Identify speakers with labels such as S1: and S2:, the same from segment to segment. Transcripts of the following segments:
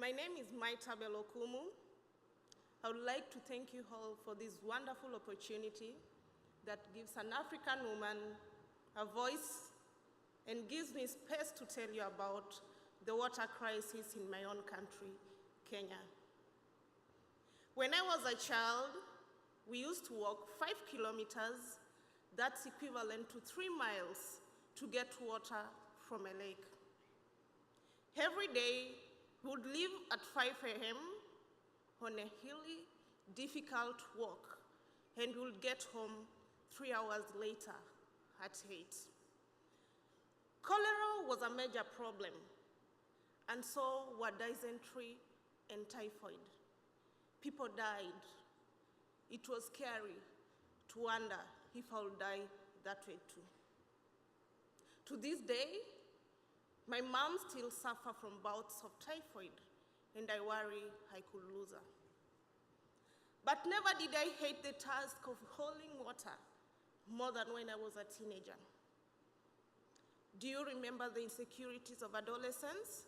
S1: My name is Maitabel Okumu. I would like to thank you all for this wonderful opportunity that gives an African woman a voice and gives me space to tell you about the water crisis in my own country, Kenya. When I was a child, we used to walk 5 kilometers, that's equivalent to 3 miles, to get water from a lake. Every day, we would leave at 5 a.m. on a hilly, difficult walk, and we would get home 3 hours later at 8. Cholera was a major problem, and so were dysentery and typhoid. People died. It was scary to wonder if I would die that way too. To this day, my mom still suffers from bouts of typhoid, and I worry I could lose her. But never did I hate the task of hauling water more than when I was a teenager. Do you remember the insecurities of adolescence?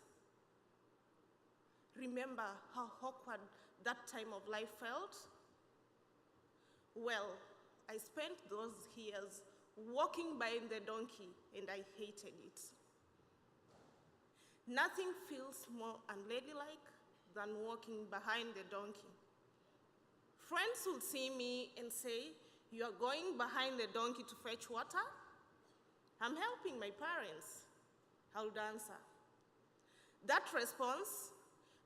S1: Remember how awkward that time of life felt? Well, I spent those years walking behind the donkey, and I hated it. Nothing feels more unladylike than walking behind the donkey. Friends would see me and say, "You are going behind the donkey to fetch water?" "I'm helping my parents," I would answer. That response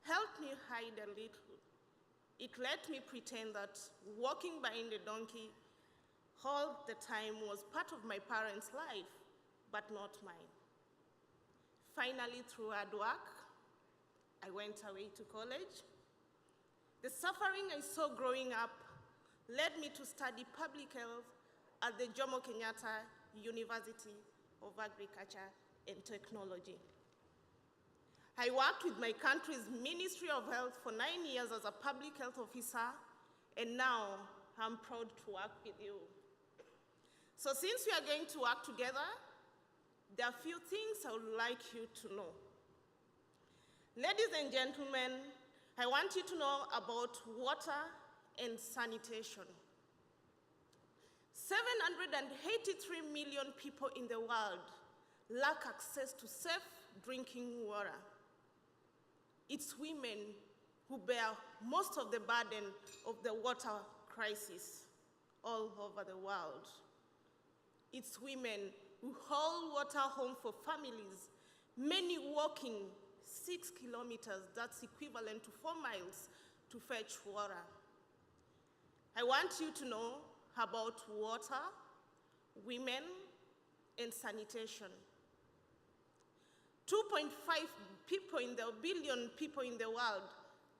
S1: helped me hide a little. It let me pretend that walking behind the donkey all the time was part of my parents' life, but not mine. Finally, through hard work, I went away to college. The suffering I saw growing up led me to study public health at the Jomo Kenyatta University of Agriculture and Technology. I worked with my country's Ministry of Health for 9 years as a public health officer, and now I'm proud to work with you. So since we are going to work together, there are a few things I would like you to know. Ladies and gentlemen, I want you to know about water and sanitation. 783 million people in the world lack access to safe drinking water. It's women who bear most of the burden of the water crisis all over the world. It's women who haul water home for families, many walking 6 kilometers, that's equivalent to 4 miles, to fetch water. I want you to know about water, women, and sanitation. 2.5 billion people in the world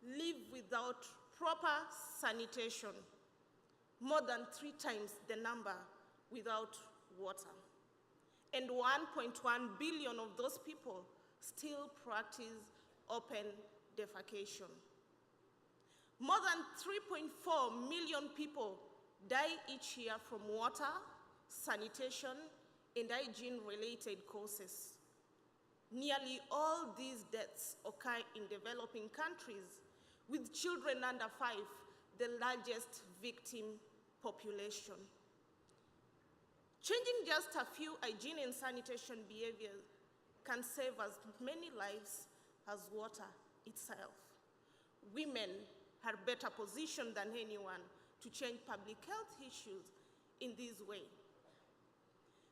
S1: live without proper sanitation, more than 3 times the number without water. And 1.1 billion of those people still practice open defecation. More than 3.4 million people die each year from water, sanitation, and hygiene-related causes. Nearly all these deaths occur in developing countries, with children under 5 the largest victim population. Changing just a few hygiene and sanitation behaviors can save as many lives as water itself. Women are better positioned than anyone to change public health issues in this way.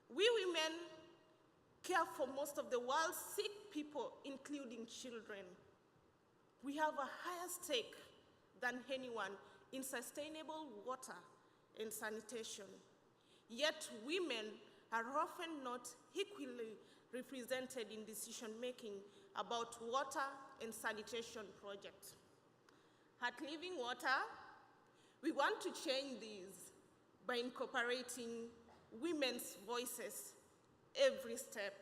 S1: We women care for most of the world's sick people, including children. We have a higher stake than anyone in sustainable water and sanitation. Yet women are often not equally represented in decision-making about water and sanitation projects. At Living Water, we want to change these by incorporating women's voices every step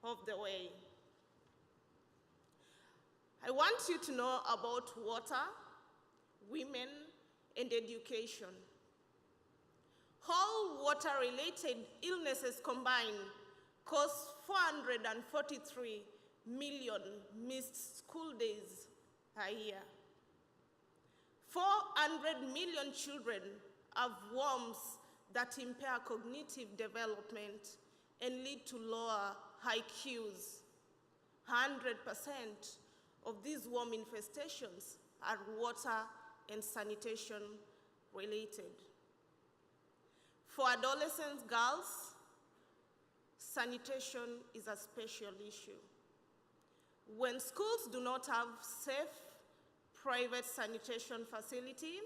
S1: of the way. I want you to know about water, women, and education. All water-related illnesses combined cause 443 million missed school days a year. 400 million children have worms that impair cognitive development and lead to lower IQs. 100% of these worm infestations are water and sanitation related. For adolescent girls, sanitation is a special issue. When schools do not have safe private sanitation facility,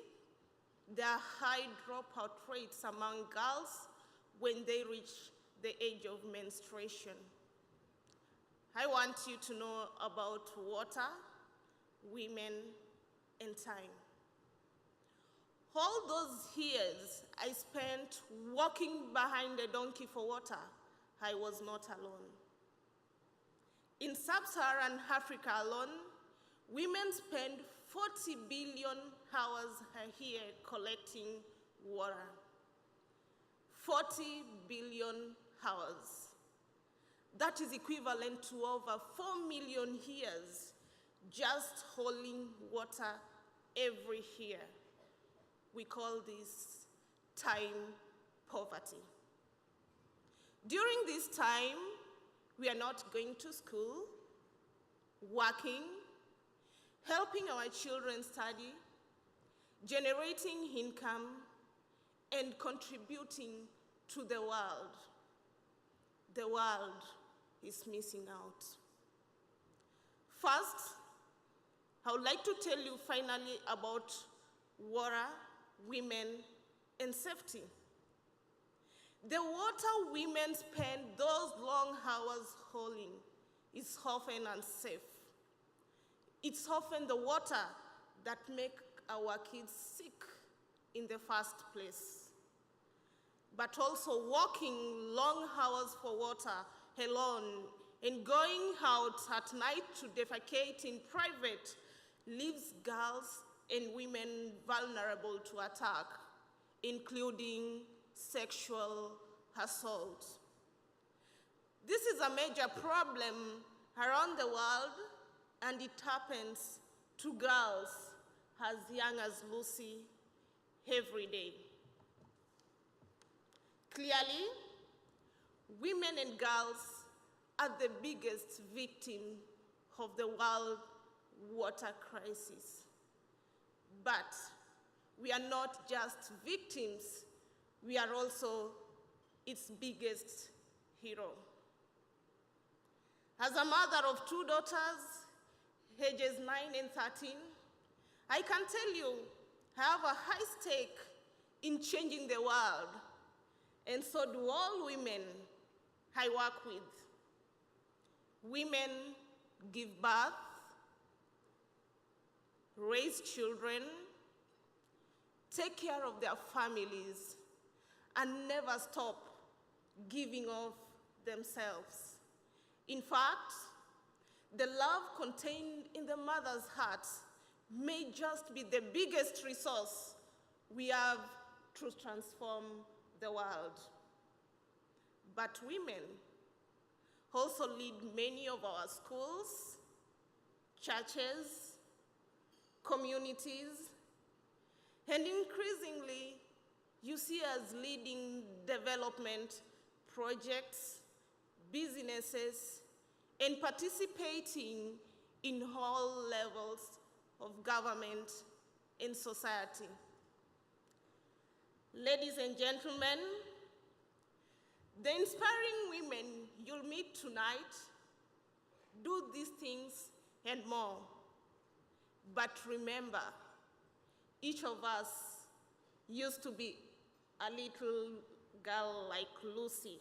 S1: there are high dropout rates among girls when they reach the age of menstruation. I want you to know about water, women, and time. All those years I spent walking behind a donkey for water, I was not alone. In sub-Saharan Africa alone, women spend 40 billion hours a year collecting water. 40 billion hours. That is equivalent to over 4 million years just hauling water every year. We call this time poverty. During this time, we are not going to school, working, helping our children study, generating income, and contributing to the world. The world is missing out. First, I would like to tell you finally about water, women, and safety. The water women spend those long hours hauling is often unsafe. It's often the water that makes our kids sick in the first place. But also walking long hours for water alone and going out at night to defecate in private leaves girls and women vulnerable to attack, including sexual assault. This is a major problem around the world, and it happens to girls as young as Lucy every day. Clearly, women and girls are the biggest victims of the world water crisis. But we are not just victims, we are also its biggest hero. As a mother of two daughters, ages 9 and 13, I can tell you I have a high stake in changing the world, and so do all women I work with. Women give birth, raise children, take care of their families, and never stop giving of themselves. In fact, the love contained in the mother's heart may just be the biggest resource we have to transform the world. But women also lead many of our schools, churches, communities, and increasingly, you see us leading development projects, businesses, and participating in all levels of government and society. Ladies and gentlemen, the inspiring women you'll meet tonight do these things and more. But remember, each of us used to be a little girl like Lucy,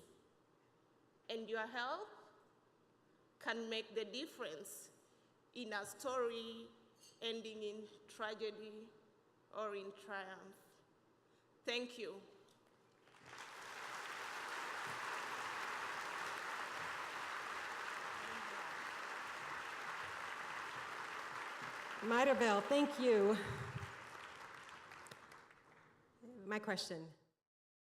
S1: and your help can make the difference in a story ending in tragedy or in triumph. Thank you.
S2: Maitabel, thank you. My question,